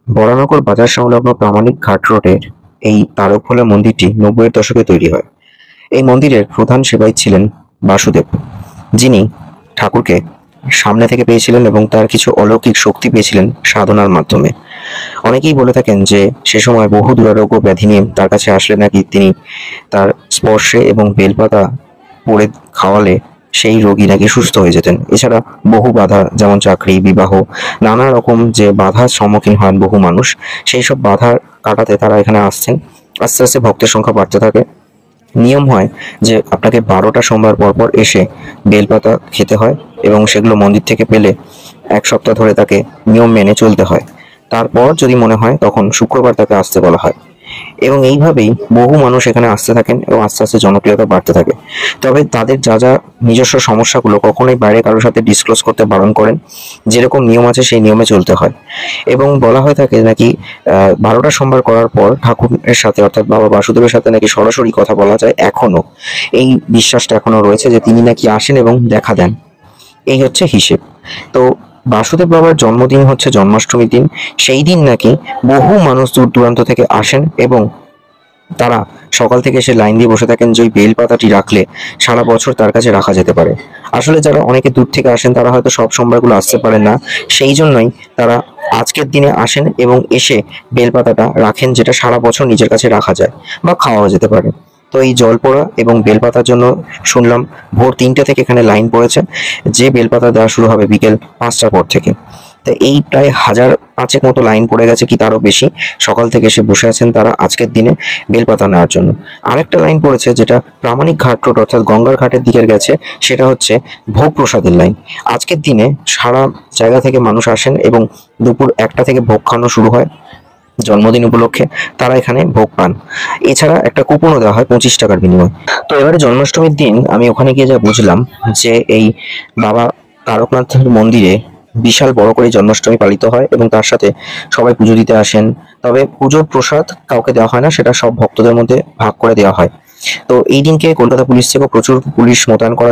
বরানগর বাজার সংলগ্ন প্রামাণিক ঘাট রোডের এই তারকখোলা মন্দিরটি ৯০-এর দশকে তৈরি হয়। এই মন্দিরের প্রধান সেবায়িত ছিলেন বাসুদেব, যিনি ঠাকুরকে সামনে থেকে পেয়েছিলেন এবং তার কিছু অলৌকিক শক্তি পেয়েছিলেন সাধনার মাধ্যমে। অনেকেই বলে থাকেন যে সে সময় বহু দুরারোগ্য ব্যাধি নিয়ে তার কাছে আসলে নাকি তিনি তার স্পর্শে এবং বেলপাতা পড়ে খাওয়ালে সেই রোগী নাকি সুস্থ হয়ে যেতেন। এছাড়া বহু বাধা, যেমন চাকরি, বিবাহ, নানা রকম যে বাধার সম্মুখীন হন বহু মানুষ, সেই সব বাধা কাটাতে তারা এখানে আসছেন। আস্তে আস্তে ভক্তের সংখ্যা বাড়তে থাকে। নিয়ম হয় যে আপনাকে ১২টা সোমবার পর পর এসে বেলপাতা খেতে হয় এবং সেগুলো মন্দির থেকে পেলে ১ সপ্তাহ ধরে তাকে নিয়ম মেনে চলতে হয়। তারপর যদি মনে হয় তখন শুক্রবার তাকে আসতে বলা হয় এবং এইভাবেই বহু মানুষ এখানে আসতে থাকেন এবং আস্তে আস্তে জনপ্রিয়তা বাড়তে থাকে। তবে তাদের যা যা নিজস্ব সমস্যাগুলো কখনোই বাইরে কারোর সাথে ডিসক্লোজ করতে বারণ করেন। যেরকম নিয়ম আছে সেই নিয়মে চলতে হয় এবং বলা হয়ে থাকে নাকি ১২টা সোমবার করার পর ঠাকুরের সাথে, অর্থাৎ বাবা বাসুদেবের সাথে নাকি সরাসরি কথা বলা যায়। এখনো এই বিশ্বাসটা এখনো রয়েছে যে তিনি নাকি আসেন এবং দেখা দেন। এই হচ্ছে হিসেব। তো বাসুদেব বাবার জন্মদিন হচ্ছে জন্মাষ্টমীর দিন। সেই দিন নাকি বহু মানুষ দূর দূরান্ত থেকে আসেন এবং তারা সকাল থেকে এসে লাইন দিয়ে বসে থাকেন যে ওই বেলপাতাটি রাখলে সারা বছর তার কাছে রাখা যেতে পারে। আসলে যারা অনেকে দূর থেকে আসেন তারা হয়তো সব সোমবারগুলো আসতে পারেন না, সেই জন্যই তারা আজকের দিনে আসেন এবং এসে বেলপাতাটা রাখেন, যেটা সারা বছর নিজের কাছে রাখা যায় বা খাওয়া যেতে পারে। তো এই জলপোড়া এবং বেলপাতার জন্য শুনলাম ভোর ৩টে থেকে এখানে লাইন পড়েছে, যে বেলপাতা দেওয়া শুরু হবে বিকেল ৫টার পর থেকে। তো এই প্রায় ১০০০-৫ মতো লাইন পড়ে গেছে, কি তারও বেশি। সকাল থেকে এসে বসে আছেন তারা আজকের দিনে বেলপাতা নেওয়ার জন্য। আরেকটা লাইন পড়েছে যেটা প্রামাণিক ঘাট রোড অর্থাৎ গঙ্গার ঘাটের দিকে গেছে, সেটা হচ্ছে ভোগ প্রসাদের লাইন। আজকের দিনে সারা জায়গা থেকে মানুষ আসেন এবং দুপুর ১টা থেকে ভোগ খাওয়ানো শুরু হয়। জন্মদিন উপলক্ষে তারা এখানে ভোগ পান। এছাড়া একটা কুপনও দেওয়া হয় ২৫ টাকার বিনিময়ে। তো এবারে জন্মাষ্টমীর দিন আমি ওখানে গিয়ে যা বুঝলাম যে এই বাবা তারকনাথের মন্দিরে বিশাল বড় করে জন্মাষ্টমী পালিত হয় এবং তার সাথে সবাই পুজো দিতে আসেন। তবে পুজোর প্রসাদ কাউকে দেওয়া হয় না, সেটা সব ভক্তদের মধ্যে ভাগ করে দেওয়া হয়। তো এই দিনকে কলকাতা পুলিশ থেকে প্রচুর পুলিশ মোতায়েন করা